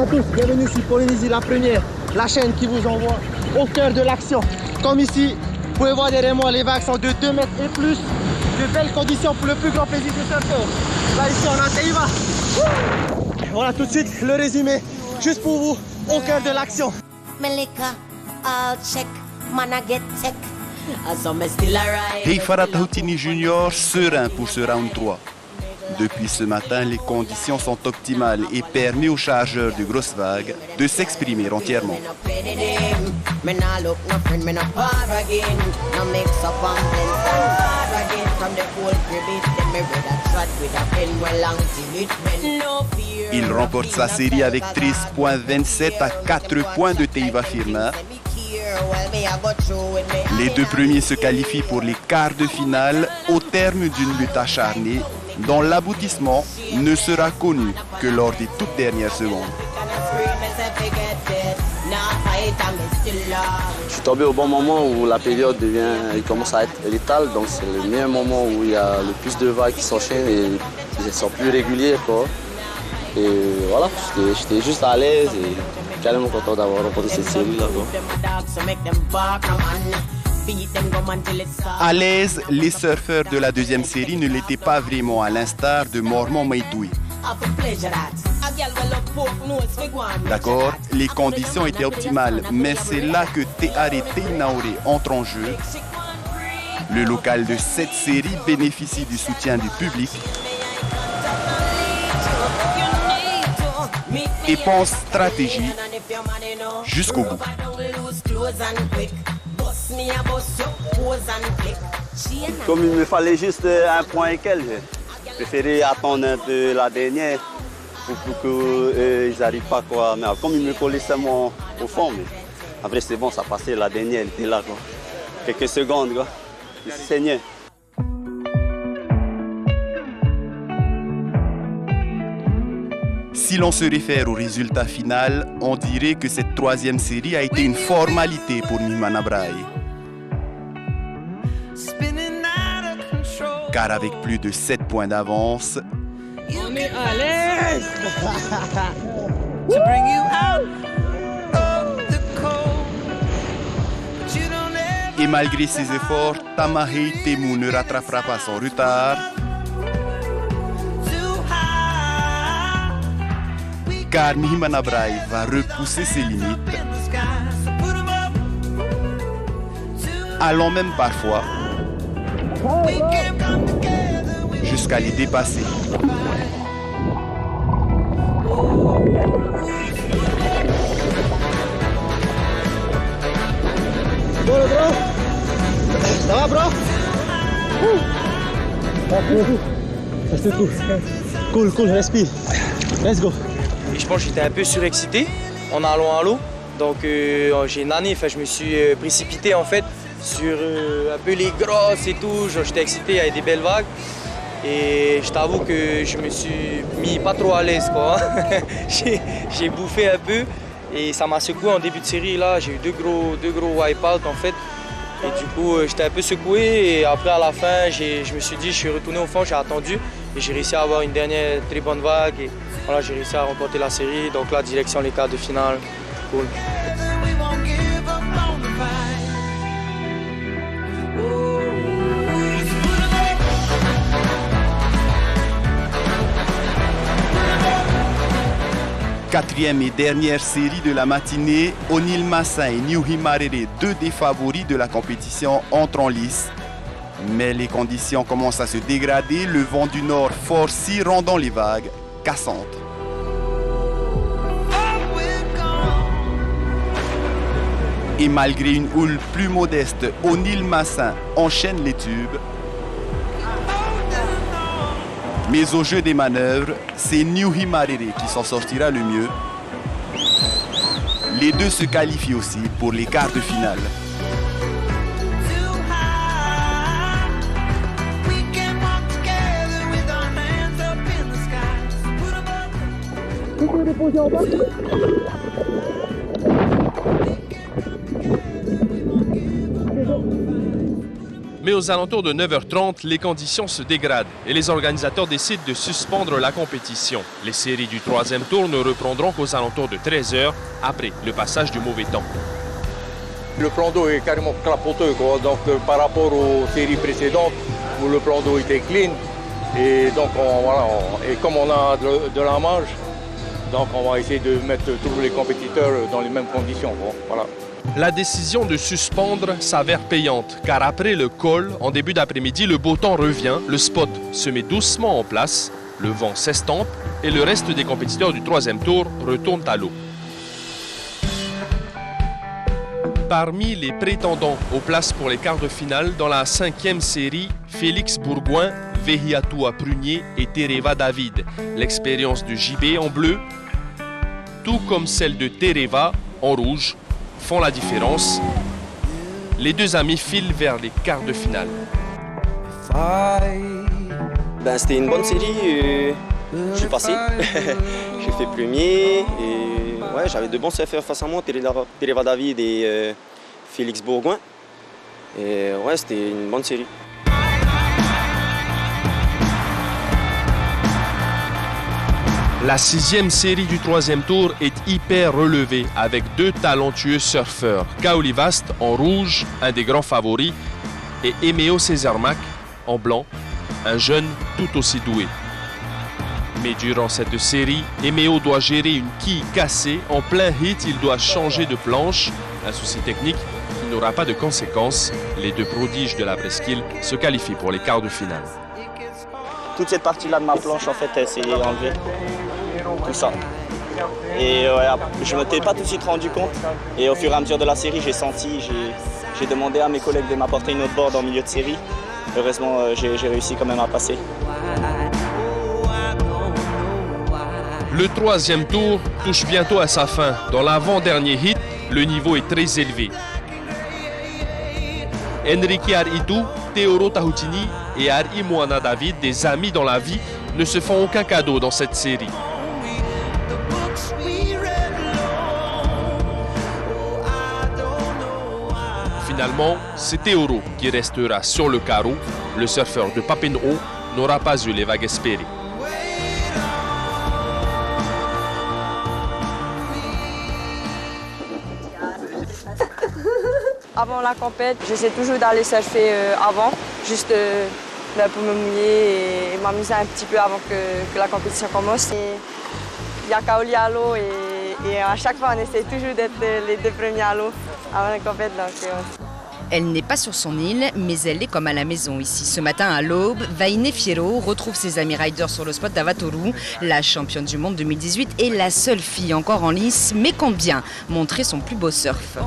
tous, bienvenue sur Polynésie la première, la chaîne qui vous envoie au cœur de l'action. Comme ici, vous pouvez voir derrière moi, les vagues sont de 2 mètres et plus. De belles conditions pour le plus grand plaisir de surfer. Là ici on a Teiva. Voilà tout de suite le résumé, juste pour vous, au cœur de l'action. Melika, I'll check, man I get tech. Heifara Tahoutini Junior serein pour ce round 3. Depuis ce matin, les conditions sont optimales et permet aux chargeurs de grosses vagues de s'exprimer entièrement. Il remporte sa série avec 13,27 à 4 points de Teiva Firma. Les deux premiers se qualifient pour les quarts de finale au terme d'une lutte acharnée dont l'aboutissement ne sera connu que lors des toutes dernières secondes. Je suis tombé au bon moment où la période commence à être létale, donc c'est le meilleur moment où il y a le plus de vagues qui s'enchaînent et ils sont plus réguliers, quoi. Et voilà, j'étais juste à l'aise et carrément content d'avoir remporté cette série-là, quoi. À l'aise, les surfeurs de la deuxième série ne l'étaient pas vraiment, à l'instar de Mormon Maitoui. D'accord, les conditions étaient optimales, mais c'est là que Teare Teinaore entre en jeu. Le local de cette série bénéficie du soutien du public et pense stratégie jusqu'au bout. Comme il me fallait juste un point et quelques, j'ai préféré attendre un peu la dernière pour qu'ils n'arrivent pas, quoi. Mais comme il me collait seulement au fond, mais après c'est bon, ça passait, la dernière elle était là, quoi. Quelques secondes, quoi. Il saignait. Si l'on se réfère au résultat final, on dirait que cette troisième série a été une formalité pour Mimana Brahe. Car avec plus de 7 points d'avance, On est à l'aise. et malgré ses efforts, Tamahei Temu ne rattrapera pas son retard. Car Mimana Brahe va repousser ses limites, allant même parfois jusqu'à les dépasser. Bon bro, ça va bro? Ça c'est tout. Cool, respire. Let's go. Et je pense que j'étais un peu surexcité en allant à l'eau. Donc j'ai nané, je me suis précipité en fait sur un peu les grosses et tout. J'étais excité, il y avait des belles vagues. Et je t'avoue que je me suis mis pas trop à l'aise, quoi. J'ai bouffé un peu et ça m'a secoué en début de série. Là, j'ai eu deux gros wipe-out en fait. Et du coup, j'étais un peu secoué et après à la fin, je me suis dit, je suis retourné au fond, j'ai attendu et j'ai réussi à avoir une dernière très bonne vague. Et voilà, j'ai réussi à remporter la série. Donc là, direction les quarts de finale. Cool. Quatrième et dernière série de la matinée, O'Neill Massin et Niuhi Marere, deux des favoris de la compétition, entrent en lice. Mais les conditions commencent à se dégrader, le vent du nord forci rendant les vagues cassantes. Et malgré une houle plus modeste, O'Neill Massin enchaîne les tubes. Mais au jeu des manœuvres, c'est Niuhi Marere qui s'en sortira le mieux. Les deux se qualifient aussi pour les quarts de finale. Mais aux alentours de 9h30, les conditions se dégradent et les organisateurs décident de suspendre la compétition. Les séries du troisième tour ne reprendront qu'aux alentours de 13h, après le passage du mauvais temps. Le plan d'eau est carrément clapoteux, quoi. Donc par rapport aux séries précédentes où le plan d'eau était clean, et donc et comme on a de la marge, donc on va essayer de mettre tous les compétiteurs dans les mêmes conditions, quoi. Voilà. La décision de suspendre s'avère payante, car après le col, en début d'après-midi, le beau temps revient, le spot se met doucement en place, le vent s'estompe et le reste des compétiteurs du troisième tour retournent à l'eau. Parmi les prétendants aux places pour les quarts de finale, dans la 5e série, Félix Bourgoin, Vehiatua Prunier et Tereva David. L'expérience de JB en bleu, tout comme celle de Tereva en rouge, font la différence. Les deux amis filent vers les quarts de finale. C'était une bonne série, je suis passé, j'ai fait premier et ouais, j'avais de bons surfeurs face à moi, Tereva David et Félix Bourgoin. Et ouais, c'était une bonne série. La 6e série du troisième tour est hyper relevée avec deux talentueux surfeurs. Kaoli Vast en rouge, un des grands favoris, et Emeo Cesarmac en blanc, un jeune tout aussi doué. Mais durant cette série, Emeo doit gérer une quille cassée. En plein hit, il doit changer de planche. Un souci technique qui n'aura pas de conséquences. Les deux prodiges de la presqu'île se qualifient pour les quarts de finale. Toute cette partie-là de ma planche, en fait, elle s'est enlevée. Tout ça. Et je ne m'étais pas tout de suite rendu compte. Et au fur et à mesure de la série, j'ai demandé à mes collègues de m'apporter une autre board en milieu de série. Heureusement, j'ai réussi quand même à passer. Le troisième tour touche bientôt à sa fin. Dans l'avant-dernier hit, le niveau est très élevé. Enrique Aritu, Teoro Tahutini et Ari Moana David, des amis dans la vie, ne se font aucun cadeau dans cette série. Finalement, c'est Teoro qui restera sur le carreau. Le surfeur de Papenro n'aura pas eu les vagues espérées. Avant la compète, j'essaie toujours d'aller surfer avant, juste pour me mouiller et m'amuser un petit peu avant que la compétition commence. Il y a Kaoli à l'eau et à chaque fois on essaie toujours d'être les deux premiers à l'eau avant la compète. Elle n'est pas sur son île, mais elle est comme à la maison ici. Ce matin à l'aube, Vainé Fierro retrouve ses amis riders sur le spot d'Avatoru. La championne du monde 2018 est la seule fille encore en lice, mais compte bien montrer son plus beau surf.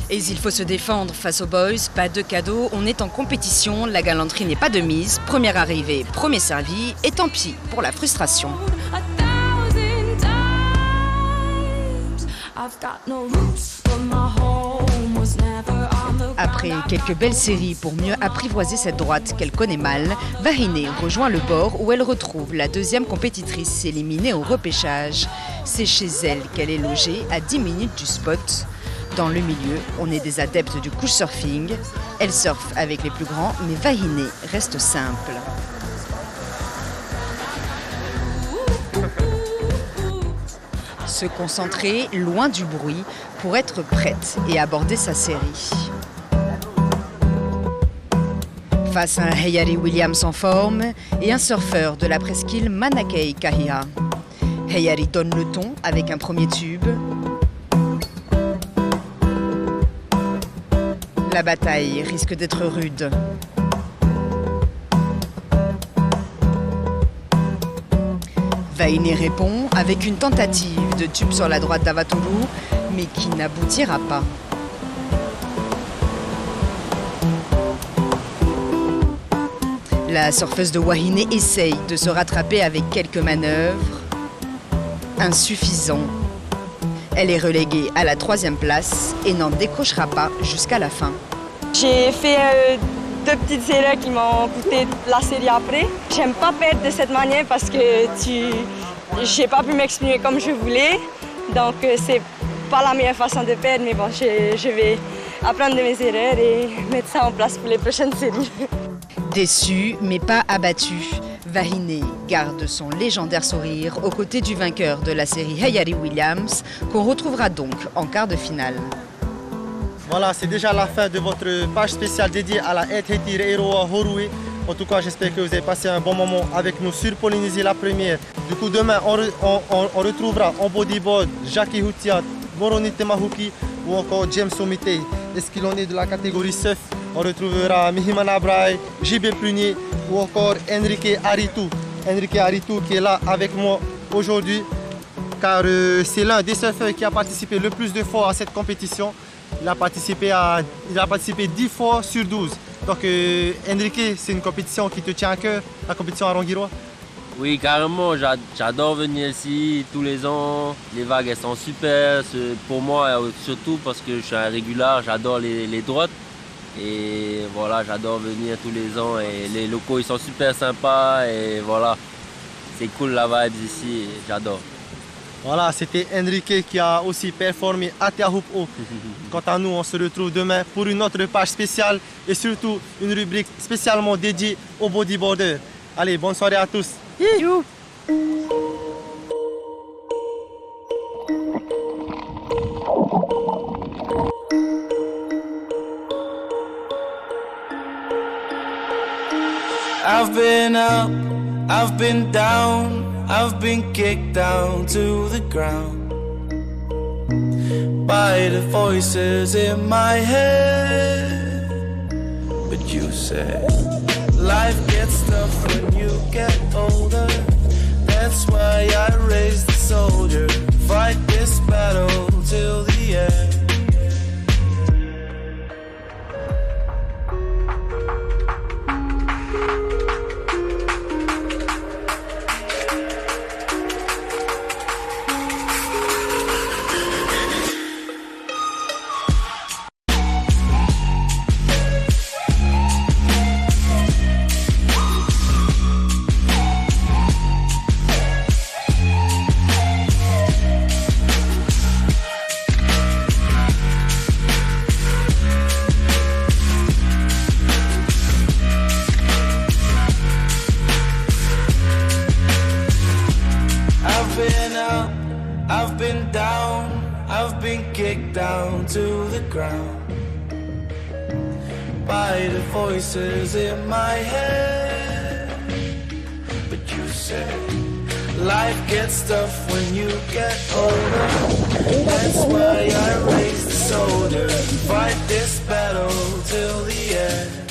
Et il faut se défendre face aux boys, pas de cadeaux, on est en compétition, la galanterie n'est pas de mise, première arrivée, premier servi, et tant pis pour la frustration. Après quelques belles séries pour mieux apprivoiser cette droite qu'elle connaît mal, Vahine rejoint le bord où elle retrouve la deuxième compétitrice éliminée au repêchage. C'est chez elle qu'elle est logée à 10 minutes du spot. Dans le milieu, on est des adeptes du couchsurfing. Elle surfe avec les plus grands, mais Vahine reste simple. Se concentrer loin du bruit pour être prête et aborder sa série. Face à un Heiari Williams en forme et un surfeur de la presqu'île Manakei Kahia. Heiari donne le ton avec un premier tube. La bataille risque d'être rude. Vahine répond avec une tentative de tube sur la droite d'Avatoru, mais qui n'aboutira pas. La surfeuse de Wahine essaye de se rattraper avec quelques manœuvres. Insuffisant. Elle est reléguée à la 3e place et n'en décrochera pas jusqu'à la fin. J'ai fait 2 petites séries qui m'ont coûté la série après. J'aime pas perdre de cette manière parce que tu j'ai pas pu m'exprimer comme je voulais, donc c'est pas la meilleure façon de perdre, mais bon, je vais apprendre de mes erreurs et mettre ça en place pour les prochaines séries. Déçu, mais pas abattu, Vahiné garde son légendaire sourire aux côtés du vainqueur de la série Hayari Williams, qu'on retrouvera donc en quart de finale. Voilà, c'est déjà la fin de votre page spéciale dédiée à la Etheti Reiroa Horui. En tout cas, j'espère que vous avez passé un bon moment avec nous sur Polynésie la première. Du coup, demain, on retrouvera en bodyboard Jackie Houtiat, Moroni Temahuki ou encore James Somitei. Est-ce qu'il en est de la catégorie surf? On retrouvera Mihimana Braille, JB Prunier ou encore Enrique Aritu. Enrique Aritu qui est là avec moi aujourd'hui car c'est l'un des surfeurs qui a participé le plus de fois à cette compétition. Il a participé 10 fois sur 12. Donc Enrique, c'est une compétition qui te tient à cœur, la compétition à Rangiroa? Oui, carrément, j'adore venir ici tous les ans. Les vagues, elles sont super. Pour moi, surtout parce que je suis un régulier, j'adore les droites. Et voilà, j'adore venir tous les ans. Et les locaux, ils sont super sympas. Et voilà, c'est cool la vibe ici, j'adore. Voilà, c'était Enrique qui a aussi performé à Te Ahupu'o. Quant à nous, on se retrouve demain pour une autre page spéciale et surtout une rubrique spécialement dédiée aux bodyboarders. Allez, bonne soirée à tous. You. I've been up, I've been down, I've been kicked down to the ground by the voices in my head. But you said life gets tough when you get older. That's why I raised the soldier, fight this battle till the end. I've been down, I've been kicked down to the ground by the voices in my head. But you said life gets tough when you get older. That's why I raised the soldier, fight this battle till the end.